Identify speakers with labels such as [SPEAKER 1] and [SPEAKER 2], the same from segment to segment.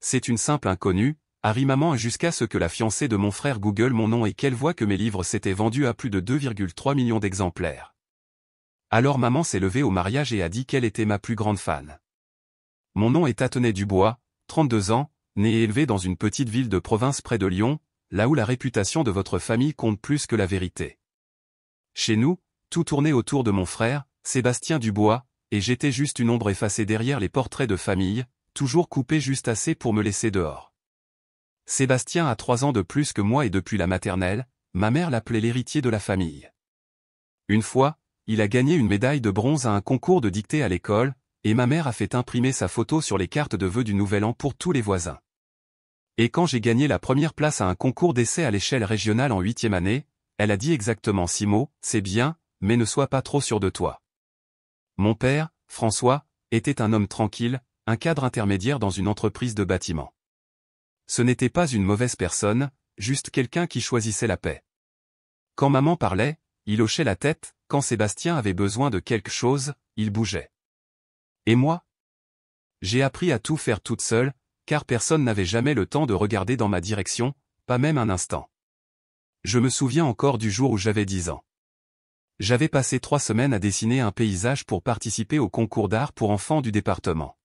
[SPEAKER 1] c'est une simple inconnue, Harry maman jusqu'à ce que la fiancée de mon frère google mon nom et qu'elle voit que mes livres s'étaient vendus à plus de 2,3 millions d'exemplaires. Alors maman s'est levée au mariage et a dit qu'elle était ma plus grande fan. Mon nom est Athené Dubois, 32 ans, né et élevé dans une petite ville de province près de Lyon, là où la réputation de votre famille compte plus que la vérité. Chez nous, tout tournait autour de mon frère, Sébastien Dubois, et j'étais juste une ombre effacée derrière les portraits de famille, toujours coupés juste assez pour me laisser dehors. Sébastien a 3 ans de plus que moi et depuis la maternelle, ma mère l'appelait l'héritier de la famille. Une fois, il a gagné une médaille de bronze à un concours de dictée à l'école, et ma mère a fait imprimer sa photo sur les cartes de vœux du Nouvel An pour tous les voisins. Et quand j'ai gagné la première place à un concours d'essai à l'échelle régionale en 8e année, elle a dit exactement 6 mots, c'est bien, mais ne sois pas trop sûr de toi. Mon père, François, était un homme tranquille, un cadre intermédiaire dans une entreprise de bâtiment. Ce n'était pas une mauvaise personne, juste quelqu'un qui choisissait la paix. Quand maman parlait, il hochait la tête, quand Sébastien avait besoin de quelque chose, il bougeait. Et moi? J'ai appris à tout faire toute seule, car personne n'avait jamais le temps de regarder dans ma direction, pas même un instant. Je me souviens encore du jour où j'avais 10 ans. J'avais passé 3 semaines à dessiner un paysage pour participer au concours d'art pour enfants du département.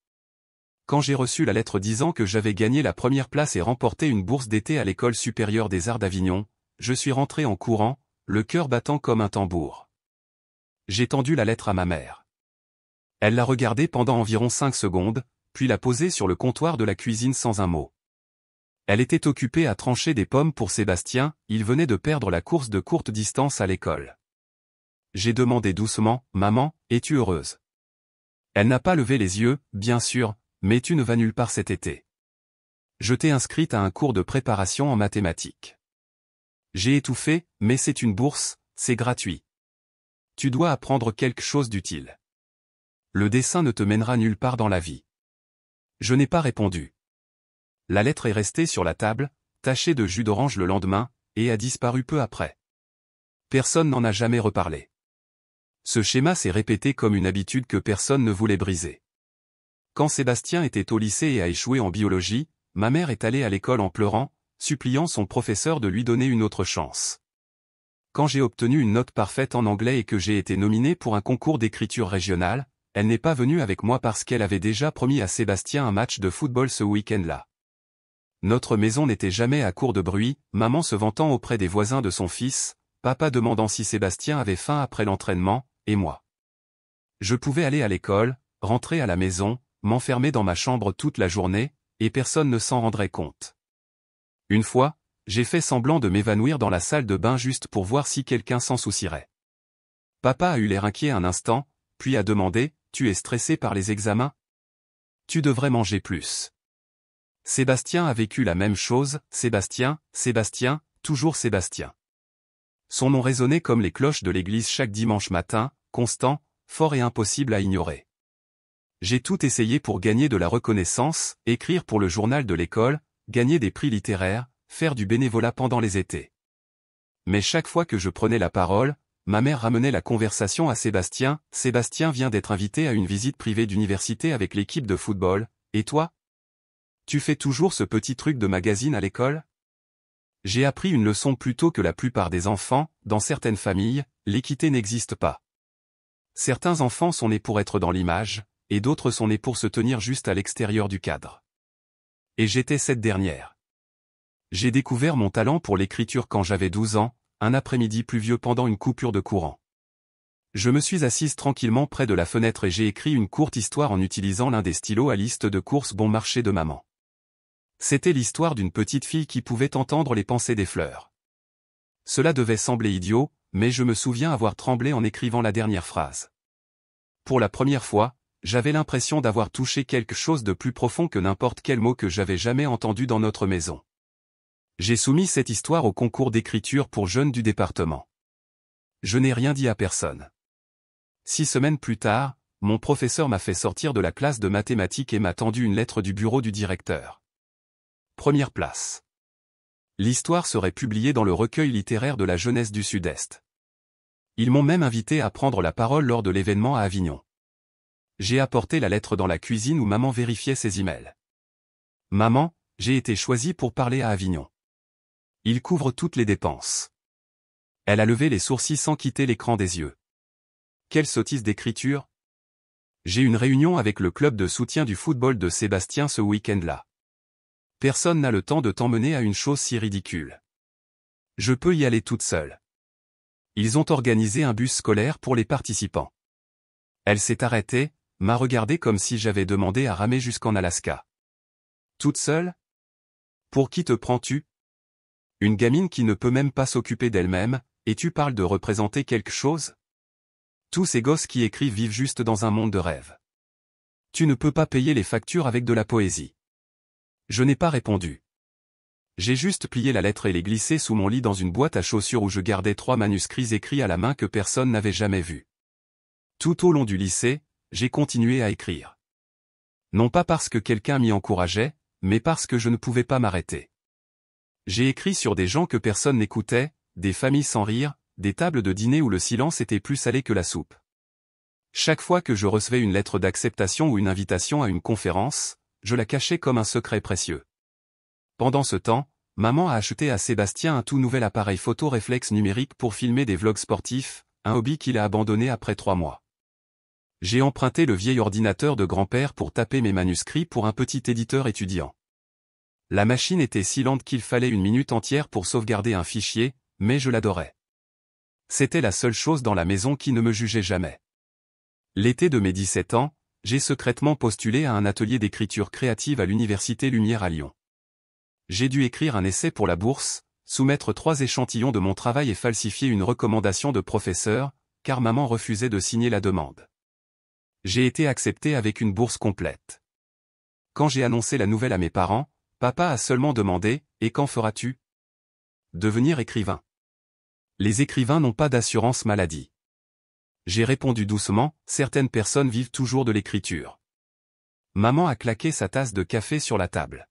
[SPEAKER 1] Quand j'ai reçu la lettre disant que j'avais gagné la première place et remporté une bourse d'été à l'École supérieure des arts d'Avignon, je suis rentré en courant, le cœur battant comme un tambour. J'ai tendu la lettre à ma mère. Elle l'a regardée pendant environ 5 secondes, puis l'a posée sur le comptoir de la cuisine sans un mot. Elle était occupée à trancher des pommes pour Sébastien, il venait de perdre la course de courte distance à l'école. J'ai demandé doucement, « Maman, es-tu heureuse ?» Elle n'a pas levé les yeux, bien sûr, mais tu ne vas nulle part cet été. Je t'ai inscrite à un cours de préparation en mathématiques. J'ai étouffé, mais c'est une bourse, c'est gratuit. Tu dois apprendre quelque chose d'utile. Le dessin ne te mènera nulle part dans la vie. Je n'ai pas répondu. La lettre est restée sur la table, tachée de jus d'orange le lendemain, et a disparu peu après. Personne n'en a jamais reparlé. Ce schéma s'est répété comme une habitude que personne ne voulait briser. Quand Sébastien était au lycée et a échoué en biologie, ma mère est allée à l'école en pleurant, suppliant son professeur de lui donner une autre chance. Quand j'ai obtenu une note parfaite en anglais et que j'ai été nominé pour un concours d'écriture régionale, elle n'est pas venue avec moi parce qu'elle avait déjà promis à Sébastien un match de football ce week-end-là. Notre maison n'était jamais à court de bruit, maman se vantant auprès des voisins de son fils, papa demandant si Sébastien avait faim après l'entraînement, et moi. Je pouvais aller à l'école, rentrer à la maison, m'enfermer dans ma chambre toute la journée, et personne ne s'en rendrait compte. Une fois, j'ai fait semblant de m'évanouir dans la salle de bain juste pour voir si quelqu'un s'en soucierait. Papa a eu l'air inquiet un instant, puis a demandé, « Tu es stressé par les examens ? Tu devrais manger plus. » Sébastien a vécu la même chose, Sébastien, Sébastien, toujours Sébastien. Son nom résonnait comme les cloches de l'église chaque dimanche matin, constant, fort et impossible à ignorer. J'ai tout essayé pour gagner de la reconnaissance, écrire pour le journal de l'école, gagner des prix littéraires, faire du bénévolat pendant les étés. Mais chaque fois que je prenais la parole, ma mère ramenait la conversation à Sébastien. « Sébastien vient d'être invité à une visite privée d'université avec l'équipe de football, et toi ? Tu fais toujours ce petit truc de magazine à l'école ? » J'ai appris une leçon plus tôt que la plupart des enfants, dans certaines familles, l'équité n'existe pas. Certains enfants sont nés pour être dans l'image, et d'autres sont nés pour se tenir juste à l'extérieur du cadre. Et j'étais cette dernière. J'ai découvert mon talent pour l'écriture quand j'avais 12 ans, un après-midi pluvieux pendant une coupure de courant. Je me suis assise tranquillement près de la fenêtre et j'ai écrit une courte histoire en utilisant l'un des stylos à liste de courses bon marché de maman. C'était l'histoire d'une petite fille qui pouvait entendre les pensées des fleurs. Cela devait sembler idiot, mais je me souviens avoir tremblé en écrivant la dernière phrase. Pour la première fois, j'avais l'impression d'avoir touché quelque chose de plus profond que n'importe quel mot que j'avais jamais entendu dans notre maison. J'ai soumis cette histoire au concours d'écriture pour jeunes du département. Je n'ai rien dit à personne. 6 semaines plus tard, mon professeur m'a fait sortir de la classe de mathématiques et m'a tendu une lettre du bureau du directeur. Première place. L'histoire serait publiée dans le recueil littéraire de la jeunesse du Sud-Est. Ils m'ont même invité à prendre la parole lors de l'événement à Avignon. J'ai apporté la lettre dans la cuisine où maman vérifiait ses emails. Maman, j'ai été choisie pour parler à Avignon. Il couvre toutes les dépenses. Elle a levé les sourcils sans quitter l'écran des yeux. Quelle sottise d'écriture! J'ai une réunion avec le club de soutien du football de Sébastien ce week-end-là. Personne n'a le temps de t'emmener à une chose si ridicule. Je peux y aller toute seule. Ils ont organisé un bus scolaire pour les participants. Elle s'est arrêtée, m'a regardé comme si j'avais demandé à ramer jusqu'en Alaska. Toute seule? Pour qui te prends-tu? Une gamine qui ne peut même pas s'occuper d'elle-même, et tu parles de représenter quelque chose? Tous ces gosses qui écrivent vivent juste dans un monde de rêve. Tu ne peux pas payer les factures avec de la poésie. Je n'ai pas répondu. J'ai juste plié la lettre et l'ai glissée sous mon lit dans une boîte à chaussures où je gardais 3 manuscrits écrits à la main que personne n'avait jamais vus. Tout au long du lycée, j'ai continué à écrire. Non pas parce que quelqu'un m'y encourageait, mais parce que je ne pouvais pas m'arrêter. J'ai écrit sur des gens que personne n'écoutait, des familles sans rire, des tables de dîner où le silence était plus salé que la soupe. Chaque fois que je recevais une lettre d'acceptation ou une invitation à une conférence, je la cachais comme un secret précieux. Pendant ce temps, maman a acheté à Sébastien un tout nouvel appareil photo réflexe numérique pour filmer des vlogs sportifs, un hobby qu'il a abandonné après 3 mois. J'ai emprunté le vieil ordinateur de grand-père pour taper mes manuscrits pour un petit éditeur étudiant. La machine était si lente qu'il fallait 1 minute entière pour sauvegarder un fichier, mais je l'adorais. C'était la seule chose dans la maison qui ne me jugeait jamais. L'été de mes 17 ans, j'ai secrètement postulé à un atelier d'écriture créative à l'Université Lumière à Lyon. J'ai dû écrire un essai pour la bourse, soumettre 3 échantillons de mon travail et falsifier une recommandation de professeur, car maman refusait de signer la demande. J'ai été accepté avec une bourse complète. Quand j'ai annoncé la nouvelle à mes parents, papa a seulement demandé « Et quand feras-tu » ? Devenir écrivain. Les écrivains n'ont pas d'assurance maladie. J'ai répondu doucement, certaines personnes vivent toujours de l'écriture. Maman a claqué sa tasse de café sur la table.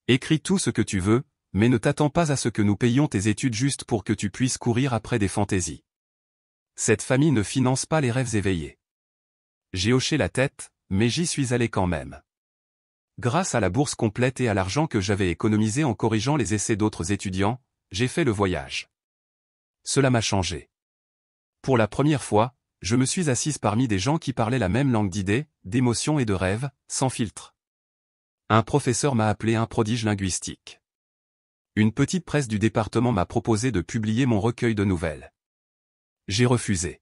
[SPEAKER 1] Écris tout ce que tu veux, mais ne t'attends pas à ce que nous payions tes études juste pour que tu puisses courir après des fantaisies. Cette famille ne finance pas les rêves éveillés. J'ai hoché la tête, mais j'y suis allé quand même. Grâce à la bourse complète et à l'argent que j'avais économisé en corrigeant les essais d'autres étudiants, j'ai fait le voyage. Cela m'a changé. Pour la première fois, je me suis assise parmi des gens qui parlaient la même langue d'idées, d'émotions et de rêves, sans filtre. Un professeur m'a appelé un prodige linguistique. Une petite presse du département m'a proposé de publier mon recueil de nouvelles. J'ai refusé.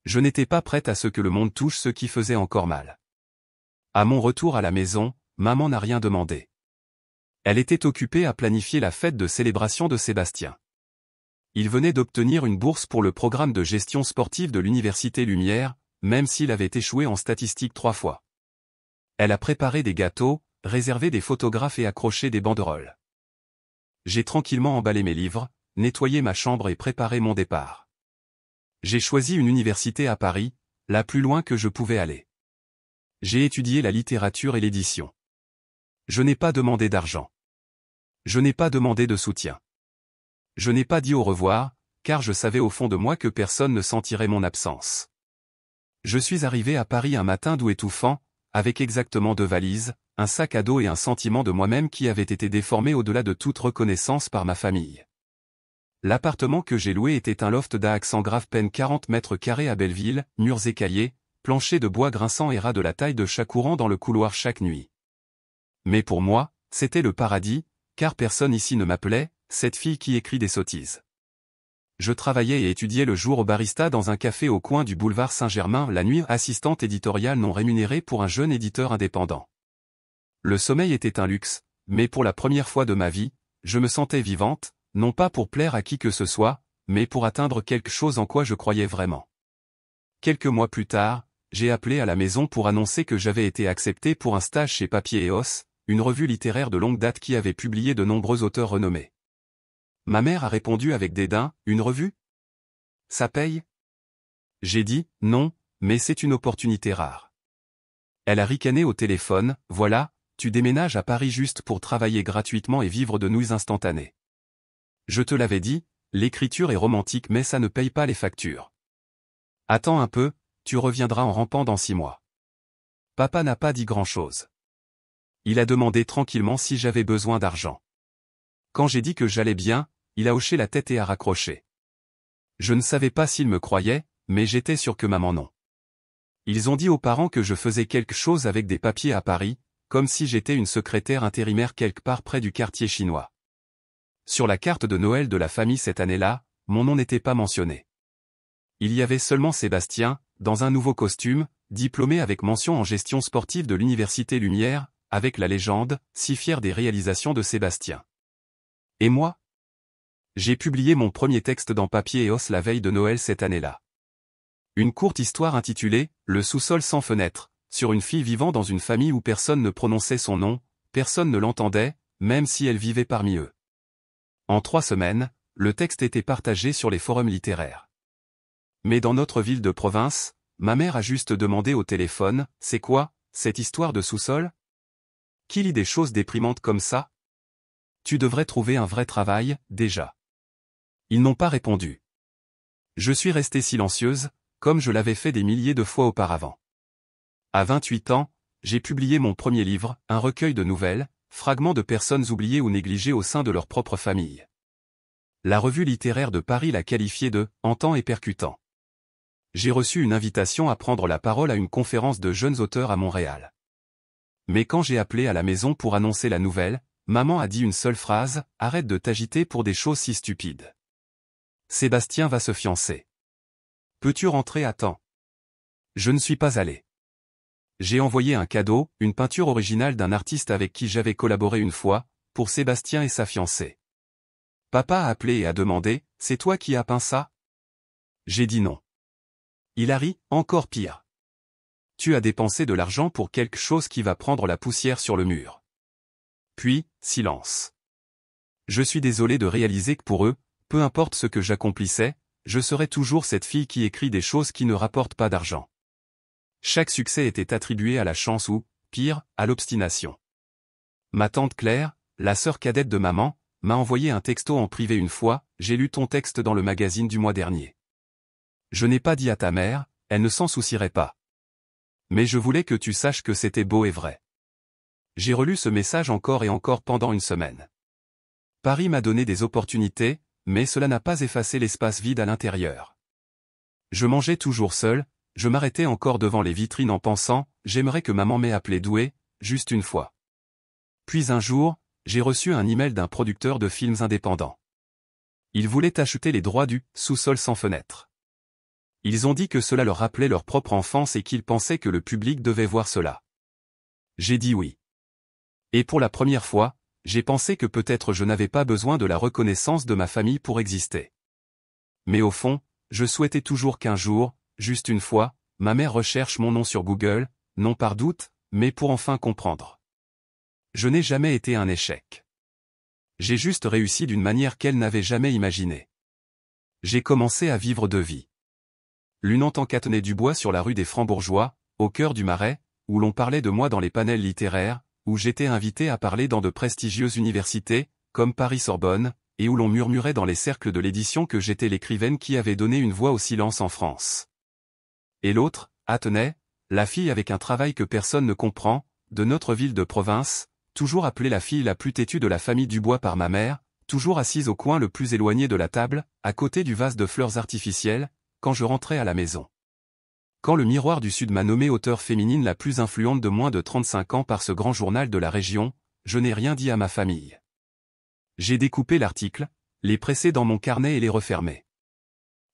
[SPEAKER 1] Je n'étais pas prête à ce que le monde touche ce qui faisait encore mal. À mon retour à la maison, maman n'a rien demandé. Elle était occupée à planifier la fête de célébration de Sébastien. Il venait d'obtenir une bourse pour le programme de gestion sportive de l'Université Lumière, même s'il avait échoué en statistique 3 fois. Elle a préparé des gâteaux, réservé des photographes et accroché des banderoles. J'ai tranquillement emballé mes livres, nettoyé ma chambre et préparé mon départ. J'ai choisi une université à Paris, la plus loin que je pouvais aller. J'ai étudié la littérature et l'édition. Je n'ai pas demandé d'argent. Je n'ai pas demandé de soutien. Je n'ai pas dit au revoir, car je savais au fond de moi que personne ne sentirait mon absence. Je suis arrivé à Paris un matin doux étouffant, avec exactement 2 valises, un sac à dos et un sentiment de moi-même qui avait été déformé au-delà de toute reconnaissance par ma famille. L'appartement que j'ai loué était un loft d'Aix-en Grave-Peine 40 mètres carrés à Belleville, murs écaillés, plancher de bois grinçant et rats de la taille de chat courant dans le couloir chaque nuit. Mais pour moi, c'était le paradis, car personne ici ne m'appelait « cette fille qui écrit des sottises ». Je travaillais et étudiais le jour au barista dans un café au coin du boulevard Saint-Germain, la nuit assistante éditoriale non rémunérée pour un jeune éditeur indépendant. Le sommeil était un luxe, mais pour la première fois de ma vie, je me sentais vivante, non pas pour plaire à qui que ce soit, mais pour atteindre quelque chose en quoi je croyais vraiment. Quelques mois plus tard, j'ai appelé à la maison pour annoncer que j'avais été accepté pour un stage chez Papier et Os, une revue littéraire de longue date qui avait publié de nombreux auteurs renommés. Ma mère a répondu avec dédain, « Une revue ? Ça paye ?» J'ai dit, « Non, mais c'est une opportunité rare. » Elle a ricané au téléphone, « Voilà, tu déménages à Paris juste pour travailler gratuitement et vivre de nouilles instantanées. Je te l'avais dit, l'écriture est romantique mais ça ne paye pas les factures. Attends un peu, tu reviendras en rampant dans 6 mois. » Papa n'a pas dit grand-chose. Il a demandé tranquillement si j'avais besoin d'argent. Quand j'ai dit que j'allais bien, il a hoché la tête et a raccroché. Je ne savais pas s'il me croyait, mais j'étais sûr que maman non. Ils ont dit aux parents que je faisais quelque chose avec des papiers à Paris, comme si j'étais une secrétaire intérimaire quelque part près du quartier chinois. Sur la carte de Noël de la famille cette année-là, mon nom n'était pas mentionné. Il y avait seulement Sébastien, dans un nouveau costume, diplômé avec mention en gestion sportive de l'Université Lumière, avec la légende, si fier des réalisations de Sébastien. Et moi? J'ai publié mon premier texte dans Papier et Os la veille de Noël cette année-là. Une courte histoire intitulée « Le sous-sol sans fenêtre », sur une fille vivant dans une famille où personne ne prononçait son nom, personne ne l'entendait, même si elle vivait parmi eux. En 3 semaines, le texte était partagé sur les forums littéraires. Mais dans notre ville de province, ma mère a juste demandé au téléphone « C'est quoi, cette histoire de sous-sol ? Qui lit des choses déprimantes comme ça ? Tu devrais trouver un vrai travail, déjà. » Ils n'ont pas répondu. Je suis restée silencieuse, comme je l'avais fait des milliers de fois auparavant. À 28 ans, j'ai publié mon premier livre, un recueil de nouvelles, fragments de personnes oubliées ou négligées au sein de leur propre famille. La revue littéraire de Paris l'a qualifié de « hantant et percutant ». J'ai reçu une invitation à prendre la parole à une conférence de jeunes auteurs à Montréal. Mais quand j'ai appelé à la maison pour annoncer la nouvelle, maman a dit une seule phrase, « Arrête de t'agiter pour des choses si stupides. Sébastien va se fiancer. Peux-tu rentrer à temps ? » Je ne suis pas allé. J'ai envoyé un cadeau, une peinture originale d'un artiste avec qui j'avais collaboré une fois, pour Sébastien et sa fiancée. Papa a appelé et a demandé, « C'est toi qui as peint ça ? » J'ai dit non. Il a ri, encore pire. Tu as dépensé de l'argent pour quelque chose qui va prendre la poussière sur le mur. Puis, silence. Je suis désolé de réaliser que pour eux, peu importe ce que j'accomplissais, je serai toujours cette fille qui écrit des choses qui ne rapportent pas d'argent. Chaque succès était attribué à la chance ou, pire, à l'obstination. Ma tante Claire, la sœur cadette de maman, m'a envoyé un texto en privé une fois, « J'ai lu ton texte dans le magazine du mois dernier. Je n'ai pas dit à ta mère, elle ne s'en soucierait pas. Mais je voulais que tu saches que c'était beau et vrai. » J'ai relu ce message encore et encore pendant une semaine. Paris m'a donné des opportunités, mais cela n'a pas effacé l'espace vide à l'intérieur. Je mangeais toujours seul, je m'arrêtais encore devant les vitrines en pensant, j'aimerais que maman m'ait appelé doué, juste une fois. Puis un jour, j'ai reçu un email d'un producteur de films indépendants. Ils voulaient acheter les droits du « Sous-sol sans fenêtre ». Ils ont dit que cela leur rappelait leur propre enfance et qu'ils pensaient que le public devait voir cela. J'ai dit oui. Et pour la première fois, j'ai pensé que peut-être je n'avais pas besoin de la reconnaissance de ma famille pour exister. Mais au fond, je souhaitais toujours qu'un jour, juste une fois, ma mère recherche mon nom sur Google, non par doute, mais pour enfin comprendre. Je n'ai jamais été un échec. J'ai juste réussi d'une manière qu'elle n'avait jamais imaginée. J'ai commencé à vivre de vie. L'une en tant qu'Athenée Dubois sur la rue des Francs-Bourgeois, au cœur du Marais, où l'on parlait de moi dans les panels littéraires, où j'étais invité à parler dans de prestigieuses universités, comme Paris-Sorbonne, et où l'on murmurait dans les cercles de l'édition que j'étais l'écrivaine qui avait donné une voix au silence en France. Et l'autre, Athenée, la fille avec un travail que personne ne comprend, de notre ville de province, toujours appelée la fille la plus têtue de la famille Dubois par ma mère, toujours assise au coin le plus éloigné de la table, à côté du vase de fleurs artificielles, quand je rentrais à la maison. Quand le Miroir du Sud m'a nommé auteure féminine la plus influente de moins de 35 ans par ce grand journal de la région, je n'ai rien dit à ma famille. J'ai découpé l'article, les pressé dans mon carnet et les refermé.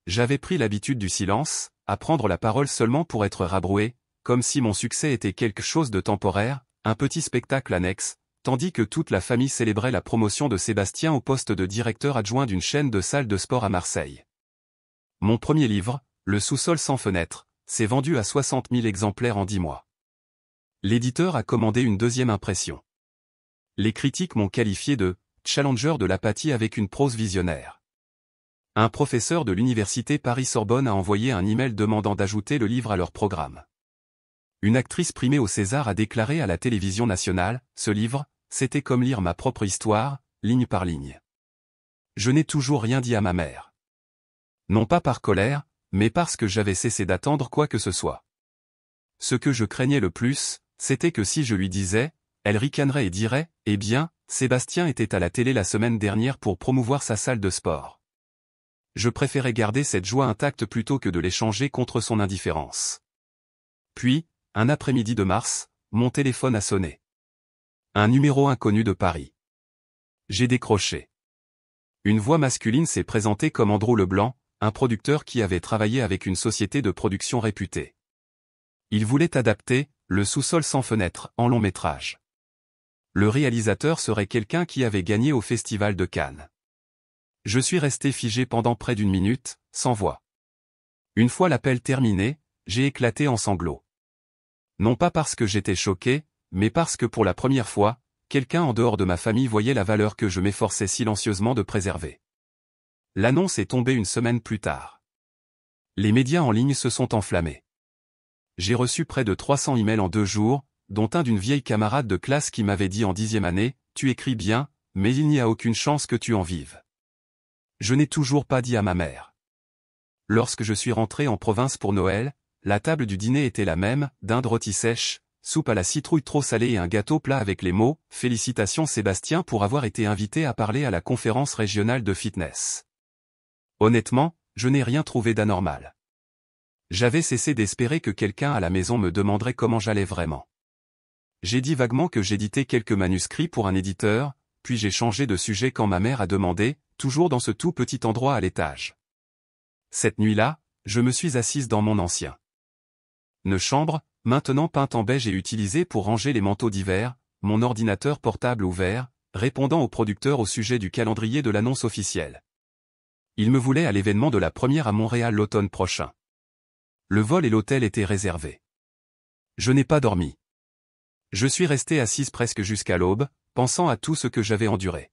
[SPEAKER 1] J'avais pris l'habitude du silence, à prendre la parole seulement pour être rabroué, comme si mon succès était quelque chose de temporaire, un petit spectacle annexe, tandis que toute la famille célébrait la promotion de Sébastien au poste de directeur adjoint d'une chaîne de salles de sport à Marseille. Mon premier livre, Le sous-sol sans fenêtre, s'est vendu à 60 000 exemplaires en 10 mois. L'éditeur a commandé une deuxième impression. Les critiques m'ont qualifié de « challenger de l'apathie avec une prose visionnaire ». Un professeur de l'université Paris-Sorbonne a envoyé un email demandant d'ajouter le livre à leur programme. Une actrice primée au César a déclaré à la télévision nationale, « Ce livre, c'était comme lire ma propre histoire, ligne par ligne. » Je n'ai toujours rien dit à ma mère. Non pas par colère, mais parce que j'avais cessé d'attendre quoi que ce soit. Ce que je craignais le plus, c'était que si je lui disais, Elle ricanerait et dirait, eh bien, Sébastien était à la télé la semaine dernière pour promouvoir sa salle de sport. Je préférais garder cette joie intacte plutôt que de l'échanger contre son indifférence. Puis, un après-midi de mars, mon téléphone a sonné. Un numéro inconnu de Paris. J'ai décroché. Une voix masculine s'est présentée comme Andrew Leblanc, un producteur qui avait travaillé avec une société de production réputée. Il voulait adapter Le sous-sol sans fenêtre en long métrage. Le réalisateur serait quelqu'un qui avait gagné au Festival de Cannes. Je suis resté figé pendant près d'une minute, sans voix. Une fois l'appel terminé, j'ai éclaté en sanglots. Non pas parce que j'étais choqué, mais parce que pour la première fois, quelqu'un en dehors de ma famille voyait la valeur que je m'efforçais silencieusement de préserver. L'annonce est tombée une semaine plus tard. Les médias en ligne se sont enflammés. J'ai reçu près de 300 emails en 2 jours, dont un d'une vieille camarade de classe qui m'avait dit en 10e année, « Tu écris bien, mais il n'y a aucune chance que tu en vives. » Je n'ai toujours pas dit à ma mère. Lorsque je suis rentré en province pour Noël, la table du dîner était la même, dinde rôtie sèche, soupe à la citrouille trop salée et un gâteau plat avec les mots « Félicitations Sébastien pour avoir été invité à parler à la conférence régionale de fitness. » Honnêtement, je n'ai rien trouvé d'anormal. J'avais cessé d'espérer que quelqu'un à la maison me demanderait comment j'allais vraiment. J'ai dit vaguement que j'éditais quelques manuscrits pour un éditeur, puis j'ai changé de sujet quand ma mère a demandé, toujours dans ce tout petit endroit à l'étage. Cette nuit-là, je me suis assise dans mon ancienne chambre, maintenant peinte en beige et utilisée pour ranger les manteaux d'hiver, mon ordinateur portable ouvert, répondant au producteur au sujet du calendrier de l'annonce officielle. Il me voulait à l'événement de la première à Montréal l'automne prochain. Le vol et l'hôtel étaient réservés. Je n'ai pas dormi. Je suis resté assise presque jusqu'à l'aube, pensant à tout ce que j'avais enduré.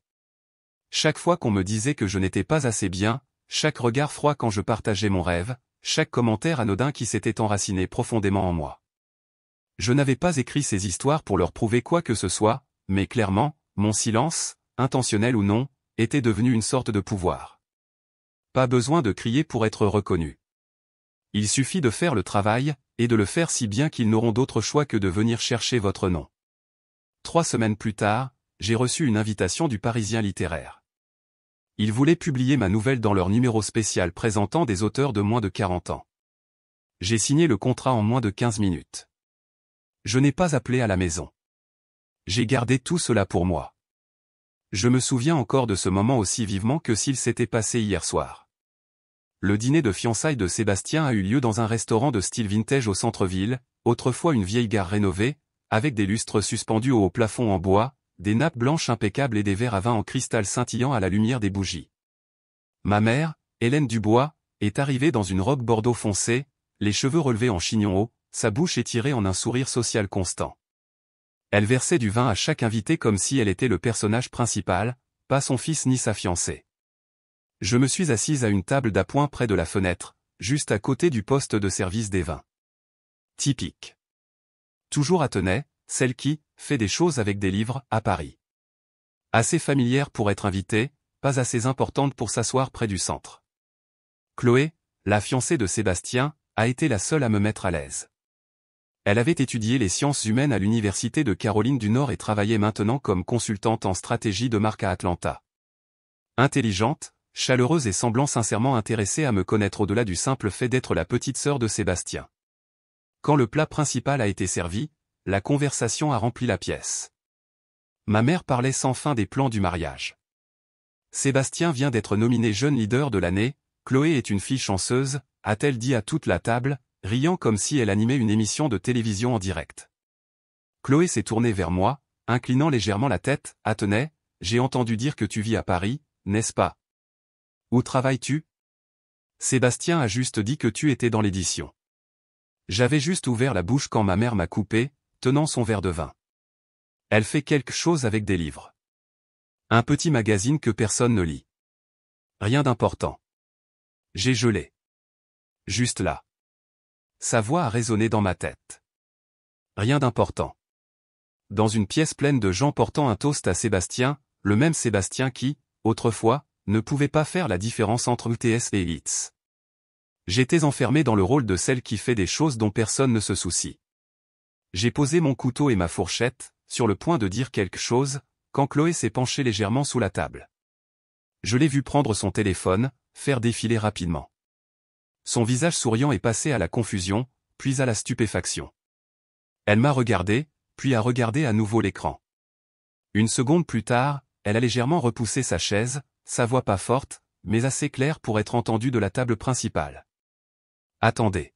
[SPEAKER 1] Chaque fois qu'on me disait que je n'étais pas assez bien, chaque regard froid quand je partageais mon rêve, chaque commentaire anodin qui s'était enraciné profondément en moi. Je n'avais pas écrit ces histoires pour leur prouver quoi que ce soit, mais clairement, mon silence, intentionnel ou non, était devenu une sorte de pouvoir. Pas besoin de crier pour être reconnu. Il suffit de faire le travail, et de le faire si bien qu'ils n'auront d'autre choix que de venir chercher votre nom. 3 semaines plus tard, j'ai reçu une invitation du Parisien littéraire. Ils voulaient publier ma nouvelle dans leur numéro spécial présentant des auteurs de moins de 40 ans. J'ai signé le contrat en moins de 15 minutes. Je n'ai pas appelé à la maison. J'ai gardé tout cela pour moi. Je me souviens encore de ce moment aussi vivement que s'il s'était passé hier soir. Le dîner de fiançailles de Sébastien a eu lieu dans un restaurant de style vintage au centre-ville, autrefois une vieille gare rénovée, avec des lustres suspendus au haut plafond en bois, des nappes blanches impeccables et des verres à vin en cristal scintillant à la lumière des bougies. Ma mère, Hélène Dubois, est arrivée dans une robe bordeaux foncé, les cheveux relevés en chignon haut, sa bouche étirée en un sourire social constant. Elle versait du vin à chaque invité comme si elle était le personnage principal, pas son fils ni sa fiancée. Je me suis assise à une table d'appoint près de la fenêtre, juste à côté du poste de service des vins. Typique. Toujours à Tenay, celle qui fait des choses avec des livres à Paris. Assez familière pour être invitée, pas assez importante pour s'asseoir près du centre. Chloé, la fiancée de Sébastien, a été la seule à me mettre à l'aise. Elle avait étudié les sciences humaines à l'Université de Caroline du Nord et travaillait maintenant comme consultante en stratégie de marque à Atlanta. Intelligente, chaleureuse et semblant sincèrement intéressée à me connaître au-delà du simple fait d'être la petite sœur de Sébastien. Quand le plat principal a été servi, la conversation a rempli la pièce. Ma mère parlait sans fin des plans du mariage. Sébastien vient d'être nominé jeune leader de l'année, Chloé est une fille chanceuse, a-t-elle dit à toute la table, riant comme si elle animait une émission de télévision en direct. Chloé s'est tournée vers moi, inclinant légèrement la tête, « Tenay, j'ai entendu dire que tu vis à Paris, n'est-ce pas? Où travailles-tu? Sébastien a juste dit que tu étais dans l'édition. » J'avais juste ouvert la bouche quand ma mère m'a coupé, tenant son verre de vin. Elle fait quelque chose avec des livres. Un petit magazine que personne ne lit. Rien d'important. J'ai gelé. Juste là. Sa voix a résonné dans ma tête. Rien d'important. Dans une pièce pleine de gens portant un toast à Sébastien, le même Sébastien qui, autrefois, ne pouvait pas faire la différence entre UTS et hits. J'étais enfermé dans le rôle de celle qui fait des choses dont personne ne se soucie. J'ai posé mon couteau et ma fourchette, sur le point de dire quelque chose, quand Chloé s'est penchée légèrement sous la table. Je l'ai vue prendre son téléphone, faire défiler rapidement. Son visage souriant est passé à la confusion, puis à la stupéfaction. Elle m'a regardé, puis a regardé à nouveau l'écran. Une seconde plus tard, elle a légèrement repoussé sa chaise, sa voix pas forte, mais assez claire pour être entendue de la table principale. Attendez.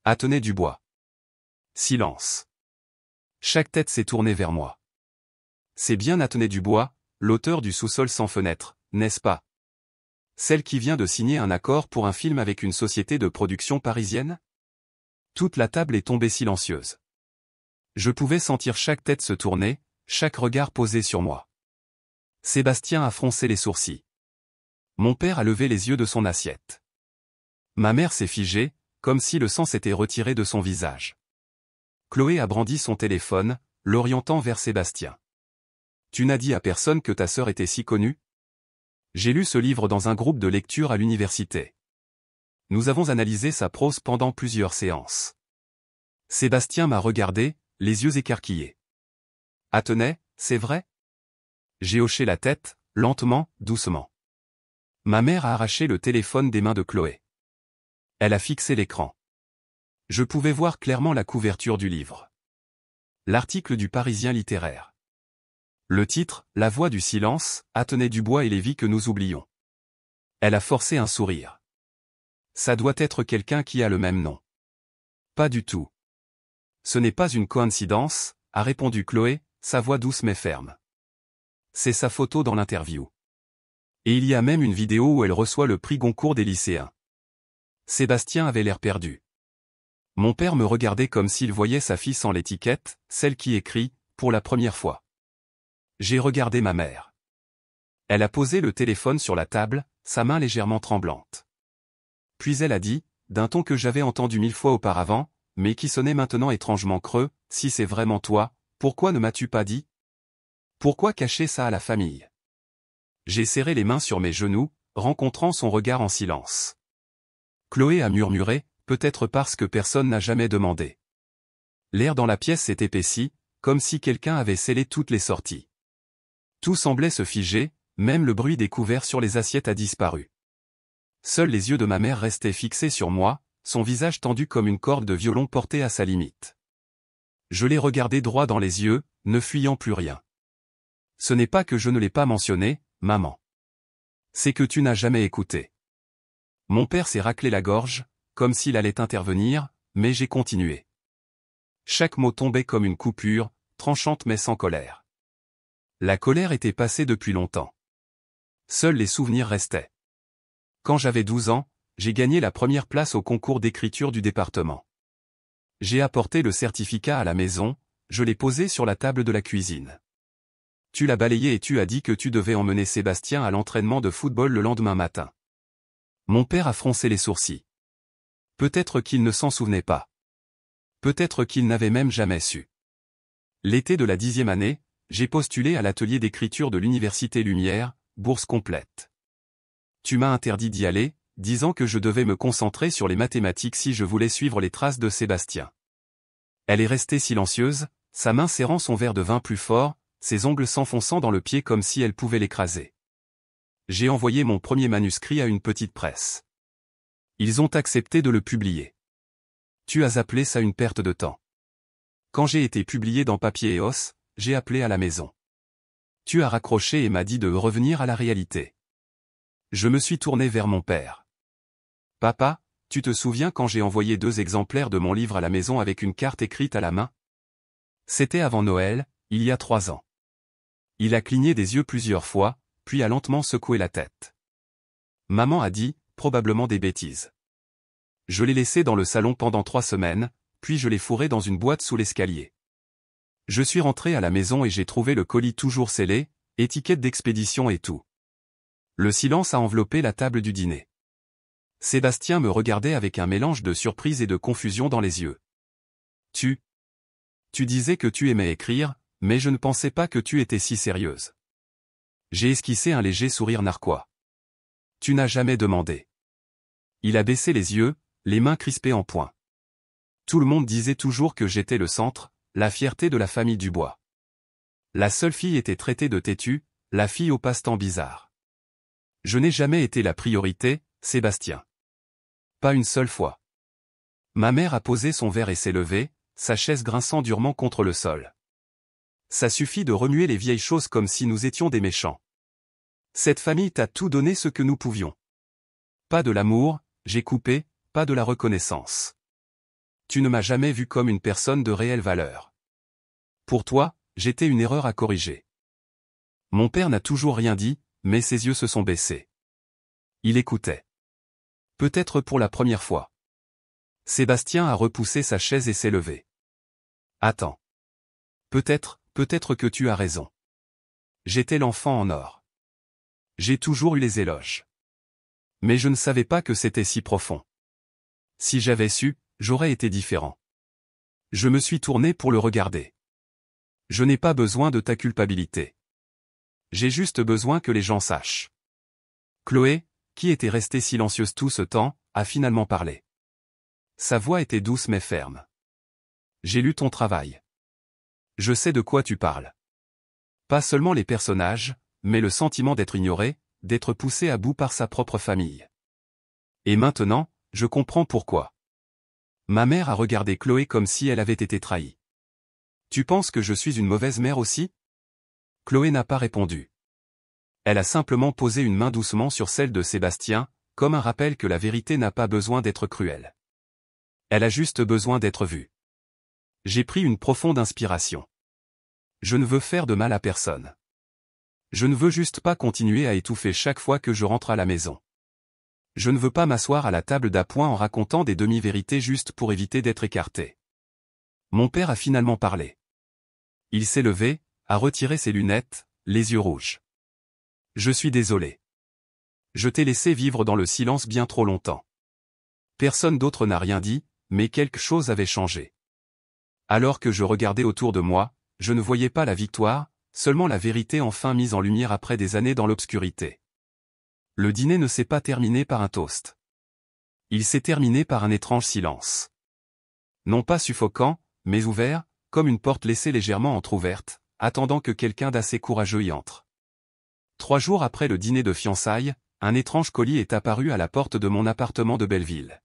[SPEAKER 1] Attenez Dubois. Silence. Chaque tête s'est tournée vers moi. C'est bien Attenez Dubois, l'auteur du Sous-sol sans fenêtre, n'est-ce pas? Celle qui vient de signer un accord pour un film avec une société de production parisienne? Toute la table est tombée silencieuse. Je pouvais sentir chaque tête se tourner, chaque regard posé sur moi. Sébastien a froncé les sourcils. Mon père a levé les yeux de son assiette. Ma mère s'est figée, comme si le sang s'était retiré de son visage. Chloé a brandi son téléphone, l'orientant vers Sébastien. Tu n'as dit à personne que ta sœur était si connue? J'ai lu ce livre dans un groupe de lecture à l'université. Nous avons analysé sa prose pendant plusieurs séances. Sébastien m'a regardé, les yeux écarquillés. Attenez, c'est vrai? J'ai hoché la tête, lentement, doucement. Ma mère a arraché le téléphone des mains de Chloé. Elle a fixé l'écran. Je pouvais voir clairement la couverture du livre. L'article du Parisien littéraire. Le titre, La voix du silence, Attenez Dubois et les vies que nous oublions. Elle a forcé un sourire. Ça doit être quelqu'un qui a le même nom. Pas du tout. Ce n'est pas une coïncidence, a répondu Chloé, sa voix douce mais ferme. C'est sa photo dans l'interview. Et il y a même une vidéo où elle reçoit le prix Goncourt des lycéens. Sébastien avait l'air perdu. Mon père me regardait comme s'il voyait sa fille sans l'étiquette, celle qui écrit, pour la première fois. J'ai regardé ma mère. Elle a posé le téléphone sur la table, sa main légèrement tremblante. Puis elle a dit, d'un ton que j'avais entendu 1000 fois auparavant, mais qui sonnait maintenant étrangement creux, si c'est vraiment toi, pourquoi ne m'as-tu pas dit? Pourquoi cacher ça à la famille? J'ai serré les mains sur mes genoux, rencontrant son regard en silence. Chloé a murmuré, peut-être parce que personne n'a jamais demandé. L'air dans la pièce s'est épaissi, comme si quelqu'un avait scellé toutes les sorties. Tout semblait se figer, même le bruit des couverts sur les assiettes a disparu. Seuls les yeux de ma mère restaient fixés sur moi, son visage tendu comme une corde de violon portée à sa limite. Je l'ai regardé droit dans les yeux, ne fuyant plus rien. Ce n'est pas que je ne l'ai pas mentionné, maman. C'est que tu n'as jamais écouté. Mon père s'est raclé la gorge, comme s'il allait intervenir, mais j'ai continué. Chaque mot tombait comme une coupure, tranchante mais sans colère. La colère était passée depuis longtemps. Seuls les souvenirs restaient. Quand j'avais 12 ans, j'ai gagné la première place au concours d'écriture du département. J'ai apporté le certificat à la maison, je l'ai posé sur la table de la cuisine. Tu l'as balayé et tu as dit que tu devais emmener Sébastien à l'entraînement de football le lendemain matin. Mon père a froncé les sourcils. Peut-être qu'il ne s'en souvenait pas. Peut-être qu'il n'avait même jamais su. L'été de la 10e année, j'ai postulé à l'atelier d'écriture de l'Université Lumière, bourse complète. Tu m'as interdit d'y aller, disant que je devais me concentrer sur les mathématiques si je voulais suivre les traces de Sébastien. Elle est restée silencieuse, sa main serrant son verre de vin plus fort, ses ongles s'enfonçant dans le pied comme si elle pouvait l'écraser. J'ai envoyé mon premier manuscrit à une petite presse. Ils ont accepté de le publier. Tu as appelé ça une perte de temps. Quand j'ai été publié dans Papier et Os, j'ai appelé à la maison. Tu as raccroché et m'as dit de revenir à la réalité. Je me suis tourné vers mon père. Papa, tu te souviens quand j'ai envoyé 2 exemplaires de mon livre à la maison avec une carte écrite à la main? C'était avant Noël, il y a 3 ans. Il a cligné des yeux plusieurs fois, puis a lentement secoué la tête. Maman a dit, probablement des bêtises. Je l'ai laissé dans le salon pendant 3 semaines, puis je l'ai fourré dans une boîte sous l'escalier. Je suis rentré à la maison et j'ai trouvé le colis toujours scellé, étiquette d'expédition et tout. Le silence a enveloppé la table du dîner. Sébastien me regardait avec un mélange de surprise et de confusion dans les yeux. Tu disais que tu aimais écrire, mais je ne pensais pas que tu étais si sérieuse. J'ai esquissé un léger sourire narquois. Tu n'as jamais demandé. Il a baissé les yeux, les mains crispées en poing. Tout le monde disait toujours que j'étais le centre, la fierté de la famille Dubois. La seule fille était traitée de têtue, la fille au passe-temps bizarre. Je n'ai jamais été la priorité, Sébastien. Pas une seule fois. Ma mère a posé son verre et s'est levée, sa chaise grinçant durement contre le sol. Ça suffit de remuer les vieilles choses comme si nous étions des méchants. Cette famille t'a tout donné ce que nous pouvions. Pas de l'amour, j'ai coupé, pas de la reconnaissance. Tu ne m'as jamais vu comme une personne de réelle valeur. Pour toi, j'étais une erreur à corriger. Mon père n'a toujours rien dit, mais ses yeux se sont baissés. Il écoutait. Peut-être pour la première fois. Sébastien a repoussé sa chaise et s'est levé. Attends. Peut-être que tu as raison. J'étais l'enfant en or. J'ai toujours eu les éloges. Mais je ne savais pas que c'était si profond. Si j'avais su, j'aurais été différent. Je me suis tourné pour le regarder. Je n'ai pas besoin de ta culpabilité. J'ai juste besoin que les gens sachent. Chloé, qui était restée silencieuse tout ce temps, a finalement parlé. Sa voix était douce mais ferme. J'ai lu ton travail. Je sais de quoi tu parles. Pas seulement les personnages, mais le sentiment d'être ignoré, d'être poussé à bout par sa propre famille. Et maintenant, je comprends pourquoi. Ma mère a regardé Chloé comme si elle avait été trahie. Tu penses que je suis une mauvaise mère aussi? Chloé n'a pas répondu. Elle a simplement posé une main doucement sur celle de Sébastien, comme un rappel que la vérité n'a pas besoin d'être cruelle. Elle a juste besoin d'être vue. J'ai pris une profonde inspiration. Je ne veux faire de mal à personne. Je ne veux juste pas continuer à étouffer chaque fois que je rentre à la maison. Je ne veux pas m'asseoir à la table d'appoint en racontant des demi-vérités juste pour éviter d'être écarté. Mon père a finalement parlé. Il s'est levé, a retiré ses lunettes, les yeux rouges. Je suis désolé. Je t'ai laissé vivre dans le silence bien trop longtemps. Personne d'autre n'a rien dit, mais quelque chose avait changé. Alors que je regardais autour de moi, je ne voyais pas la victoire, seulement la vérité enfin mise en lumière après des années dans l'obscurité. Le dîner ne s'est pas terminé par un toast. Il s'est terminé par un étrange silence. Non pas suffocant, mais ouvert, comme une porte laissée légèrement entr'ouverte, attendant que quelqu'un d'assez courageux y entre. 3 jours après le dîner de fiançailles, un étrange colis est apparu à la porte de mon appartement de Belleville.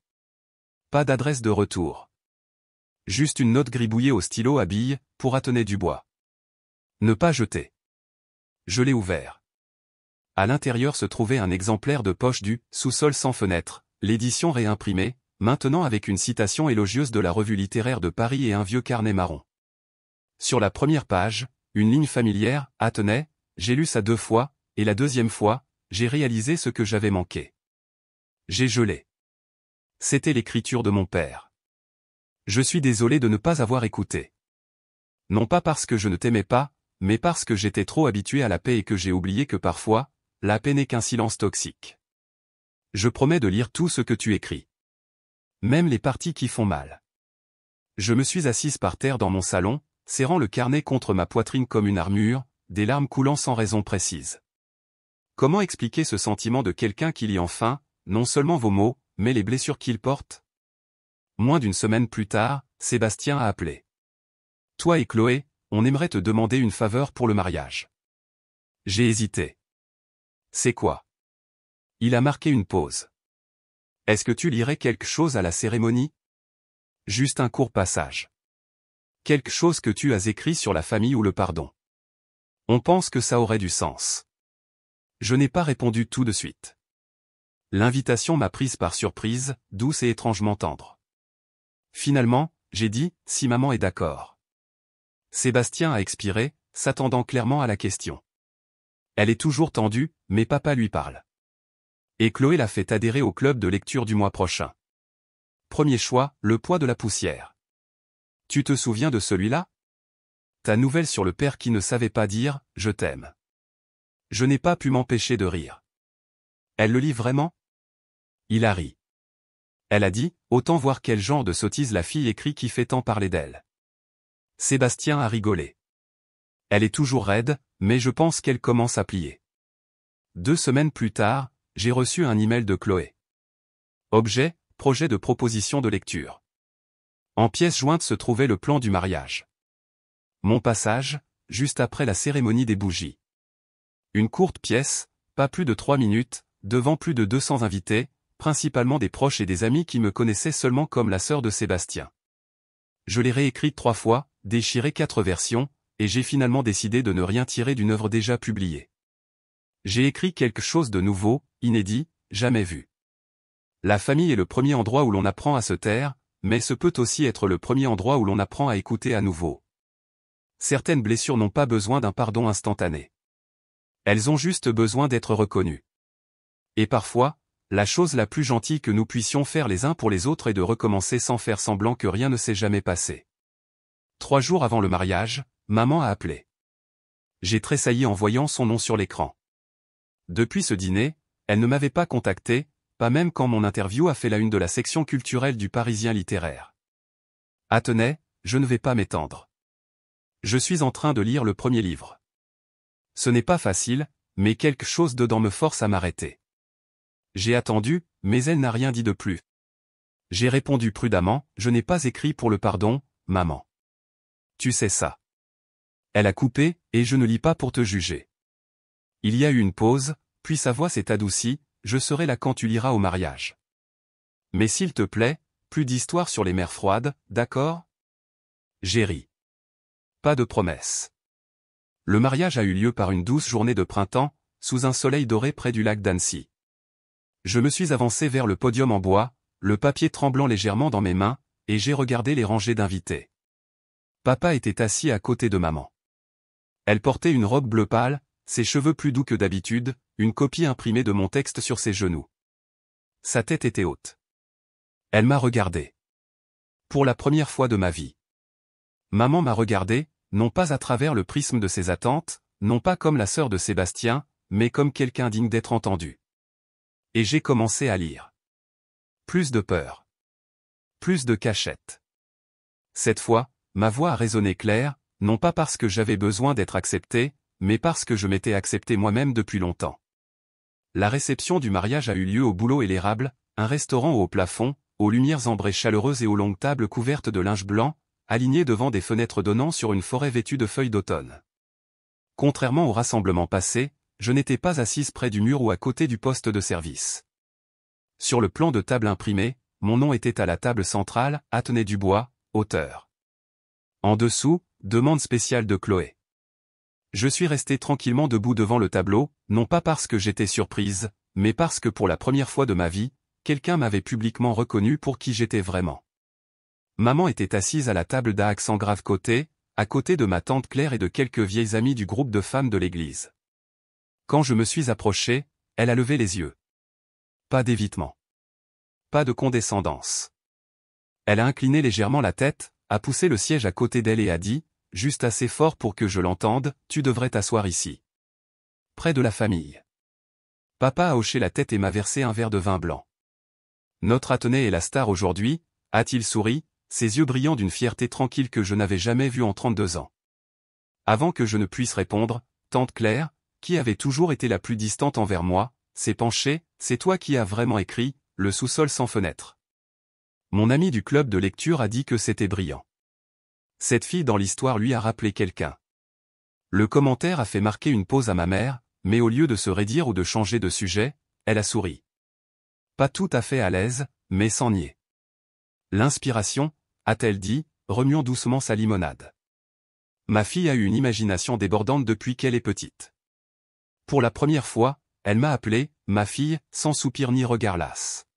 [SPEAKER 1] Pas d'adresse de retour. Juste une note gribouillée au stylo à billes, pour Athenais Dubois. Ne pas jeter. Je l'ai ouvert. À l'intérieur se trouvait un exemplaire de poche du « Sous-sol sans fenêtre », l'édition réimprimée, maintenant avec une citation élogieuse de la revue littéraire de Paris et un vieux carnet marron. Sur la première page, une ligne familière, Athenais, j'ai lu ça 2 fois, et la 2e fois, j'ai réalisé ce que j'avais manqué. J'ai gelé. C'était l'écriture de mon père. Je suis désolé de ne pas avoir écouté. Non pas parce que je ne t'aimais pas, mais parce que j'étais trop habitué à la paix et que j'ai oublié que parfois, la paix n'est qu'un silence toxique. Je promets de lire tout ce que tu écris. Même les parties qui font mal. Je me suis assise par terre dans mon salon, serrant le carnet contre ma poitrine comme une armure, des larmes coulant sans raison précise. Comment expliquer ce sentiment de quelqu'un qui lit enfin, non seulement vos mots, mais les blessures qu'il porte? Moins d'1 semaine plus tard, Sébastien a appelé. Toi et Chloé, on aimerait te demander une faveur pour le mariage. J'ai hésité. C'est quoi? Il a marqué une pause. Est-ce que tu lirais quelque chose à la cérémonie? Juste un court passage. Quelque chose que tu as écrit sur la famille ou le pardon. On pense que ça aurait du sens. Je n'ai pas répondu tout de suite. L'invitation m'a prise par surprise, douce et étrangement tendre. Finalement, j'ai dit, si maman est d'accord. Sébastien a expiré, s'attendant clairement à la question. Elle est toujours tendue, mais papa lui parle. Et Chloé l'a fait adhérer au club de lecture du mois prochain. Premier choix, Le poids de la poussière. Tu te souviens de celui-là? Ta nouvelle sur le père qui ne savait pas dire « je t'aime ». Je n'ai pas pu m'empêcher de rire. Elle le lit vraiment? Il a ri. Elle a dit, autant voir quel genre de sottise la fille écrit qui fait tant parler d'elle. Sébastien a rigolé. Elle est toujours raide, mais je pense qu'elle commence à plier. 2 semaines plus tard, j'ai reçu un email de Chloé. Objet, projet de proposition de lecture. En pièce jointe se trouvait le plan du mariage. Mon passage, juste après la cérémonie des bougies. Une courte pièce, pas plus de 3 minutes, devant plus de 200 invités, principalement des proches et des amis qui me connaissaient seulement comme la sœur de Sébastien. Je l'ai réécrite 3 fois, déchiré 4 versions, et j'ai finalement décidé de ne rien tirer d'une œuvre déjà publiée. J'ai écrit quelque chose de nouveau, inédit, jamais vu. La famille est le premier endroit où l'on apprend à se taire, mais ce peut aussi être le premier endroit où l'on apprend à écouter à nouveau. Certaines blessures n'ont pas besoin d'un pardon instantané. Elles ont juste besoin d'être reconnues. Et parfois, la chose la plus gentille que nous puissions faire les uns pour les autres est de recommencer sans faire semblant que rien ne s'est jamais passé. 3 jours avant le mariage, maman a appelé. J'ai tressailli en voyant son nom sur l'écran. Depuis ce dîner, elle ne m'avait pas contacté, pas même quand mon interview a fait la une de la section culturelle du Parisien littéraire. Attenez, je ne vais pas m'étendre. Je suis en train de lire le premier livre. Ce n'est pas facile, mais quelque chose dedans me force à m'arrêter. J'ai attendu, mais elle n'a rien dit de plus. J'ai répondu prudemment, je n'ai pas écrit pour le pardon, maman. Tu sais ça. Elle a coupé, et je ne lis pas pour te juger. Il y a eu une pause, puis sa voix s'est adoucie, je serai là quand tu liras au mariage. Mais s'il te plaît, plus d'histoires sur les mers froides, d'accord? J'ai ri. Pas de promesse. Le mariage a eu lieu par une douce journée de printemps, sous un soleil doré près du lac d'Annecy. Je me suis avancé vers le podium en bois, le papier tremblant légèrement dans mes mains, et j'ai regardé les rangées d'invités. Papa était assis à côté de maman. Elle portait une robe bleu pâle, ses cheveux plus doux que d'habitude, une copie imprimée de mon texte sur ses genoux. Sa tête était haute. Elle m'a regardé. Pour la première fois de ma vie. Maman m'a regardé, non pas à travers le prisme de ses attentes, non pas comme la sœur de Sébastien, mais comme quelqu'un digne d'être entendu. Et j'ai commencé à lire. Plus de peur. Plus de cachette. Cette fois, ma voix a résonné claire, non pas parce que j'avais besoin d'être accepté, mais parce que je m'étais accepté moi-même depuis longtemps. La réception du mariage a eu lieu au Bouleau et l'Érable, un restaurant au haut plafond, aux lumières ambrées chaleureuses et aux longues tables couvertes de linge blanc, alignées devant des fenêtres donnant sur une forêt vêtue de feuilles d'automne. Contrairement au rassemblement passé, je n'étais pas assise près du mur ou à côté du poste de service. Sur le plan de table imprimé, mon nom était à la table centrale, Athenée Dubois, auteur. En dessous, demande spéciale de Chloé. Je suis restée tranquillement debout devant le tableau, non pas parce que j'étais surprise, mais parce que pour la première fois de ma vie, quelqu'un m'avait publiquement reconnu pour qui j'étais vraiment. Maman était assise à la table d'à accent grave à côté de ma tante Claire et de quelques vieilles amies du groupe de femmes de l'église. Quand je me suis approché, elle a levé les yeux. Pas d'évitement. Pas de condescendance. Elle a incliné légèrement la tête, a poussé le siège à côté d'elle et a dit, juste assez fort pour que je l'entende, tu devrais t'asseoir ici. Près de la famille. Papa a hoché la tête et m'a versé un verre de vin blanc. Notre Athenée est la star aujourd'hui, a-t-il souri, ses yeux brillants d'une fierté tranquille que je n'avais jamais vue en 32 ans. Avant que je ne puisse répondre, tante Claire, qui avait toujours été la plus distante envers moi, s'est penchée, c'est toi qui as vraiment écrit, le sous-sol sans fenêtre. Mon ami du club de lecture a dit que c'était brillant. Cette fille dans l'histoire lui a rappelé quelqu'un. Le commentaire a fait marquer une pause à ma mère, mais au lieu de se raidir ou de changer de sujet, elle a souri. Pas tout à fait à l'aise, mais sans nier. L'inspiration, a-t-elle dit, remuant doucement sa limonade. Ma fille a eu une imagination débordante depuis qu'elle est petite. Pour la première fois, elle m'a appelé « ma fille » sans soupir ni regard las.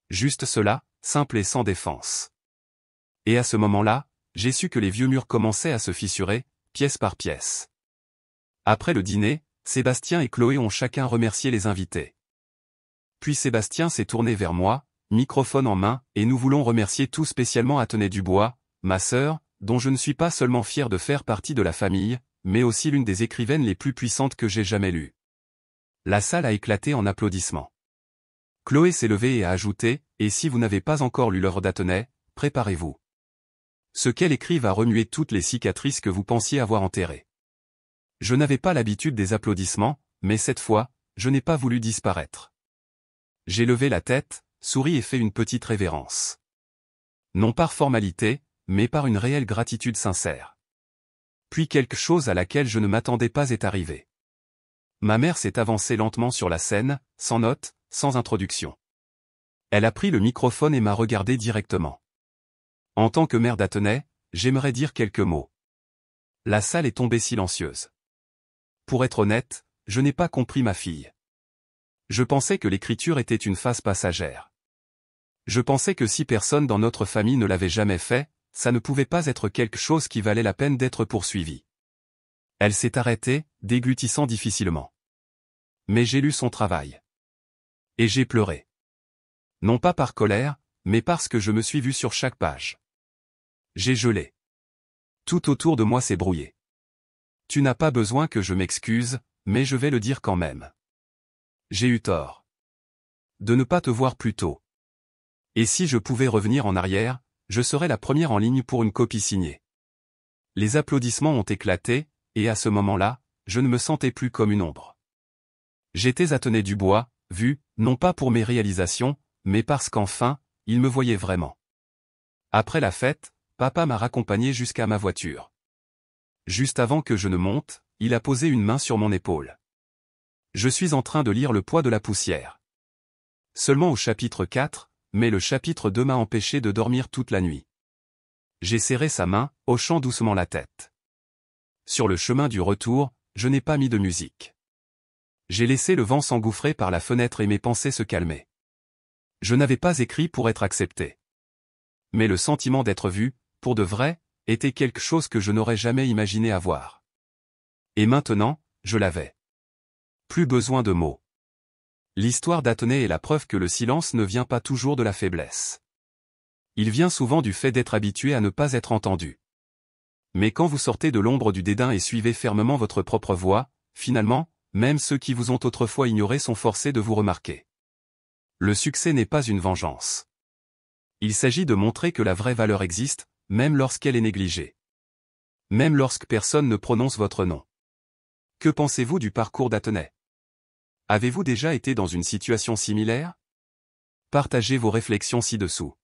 [SPEAKER 1] Juste cela, simple et sans défense. Et à ce moment-là, j'ai su que les vieux murs commençaient à se fissurer, pièce par pièce. Après le dîner, Sébastien et Chloé ont chacun remercié les invités. Puis Sébastien s'est tourné vers moi, microphone en main, et nous voulons remercier tout spécialement Athenée Dubois, ma sœur, dont je ne suis pas seulement fier de faire partie de la famille, mais aussi l'une des écrivaines les plus puissantes que j'ai jamais lues. La salle a éclaté en applaudissements. Chloé s'est levée et a ajouté, et si vous n'avez pas encore lu l'œuvre d'Athenée, préparez-vous. Ce qu'elle écrit va remuer toutes les cicatrices que vous pensiez avoir enterrées. Je n'avais pas l'habitude des applaudissements, mais cette fois, je n'ai pas voulu disparaître. J'ai levé la tête, souri et fait une petite révérence. Non par formalité, mais par une réelle gratitude sincère. Puis quelque chose à laquelle je ne m'attendais pas est arrivé. Ma mère s'est avancée lentement sur la scène, sans note, sans introduction. Elle a pris le microphone et m'a regardé directement. En tant que mère d'Athenais, j'aimerais dire quelques mots. La salle est tombée silencieuse. Pour être honnête, je n'ai pas compris ma fille. Je pensais que l'écriture était une phase passagère. Je pensais que si personne dans notre famille ne l'avait jamais fait, ça ne pouvait pas être quelque chose qui valait la peine d'être poursuivi. Elle s'est arrêtée, déglutissant difficilement. Mais j'ai lu son travail. Et j'ai pleuré. Non pas par colère, mais parce que je me suis vu sur chaque page. J'ai gelé. Tout autour de moi s'est brouillé. Tu n'as pas besoin que je m'excuse, mais je vais le dire quand même. J'ai eu tort. De ne pas te voir plus tôt. Et si je pouvais revenir en arrière, je serais la première en ligne pour une copie signée. Les applaudissements ont éclaté, et à ce moment-là, je ne me sentais plus comme une ombre. J'étais Athenais Dubois, vu, non pas pour mes réalisations, mais parce qu'enfin, il me voyait vraiment. Après la fête, papa m'a raccompagné jusqu'à ma voiture. Juste avant que je ne monte, il a posé une main sur mon épaule. Je suis en train de lire Le poids de la poussière. Seulement au chapitre 4, mais le chapitre 2 m'a empêché de dormir toute la nuit. J'ai serré sa main, hochant doucement la tête. Sur le chemin du retour, je n'ai pas mis de musique. J'ai laissé le vent s'engouffrer par la fenêtre et mes pensées se calmer. Je n'avais pas écrit pour être accepté. Mais le sentiment d'être vu, pour de vrai, était quelque chose que je n'aurais jamais imaginé avoir. Et maintenant, je l'avais. Plus besoin de mots. L'histoire d'Athenais est la preuve que le silence ne vient pas toujours de la faiblesse. Il vient souvent du fait d'être habitué à ne pas être entendu. Mais quand vous sortez de l'ombre du dédain et suivez fermement votre propre voie, finalement, même ceux qui vous ont autrefois ignoré sont forcés de vous remarquer. Le succès n'est pas une vengeance. Il s'agit de montrer que la vraie valeur existe, même lorsqu'elle est négligée. Même lorsque personne ne prononce votre nom. Que pensez-vous du parcours d'Athenais? Avez-vous déjà été dans une situation similaire? Partagez vos réflexions ci-dessous.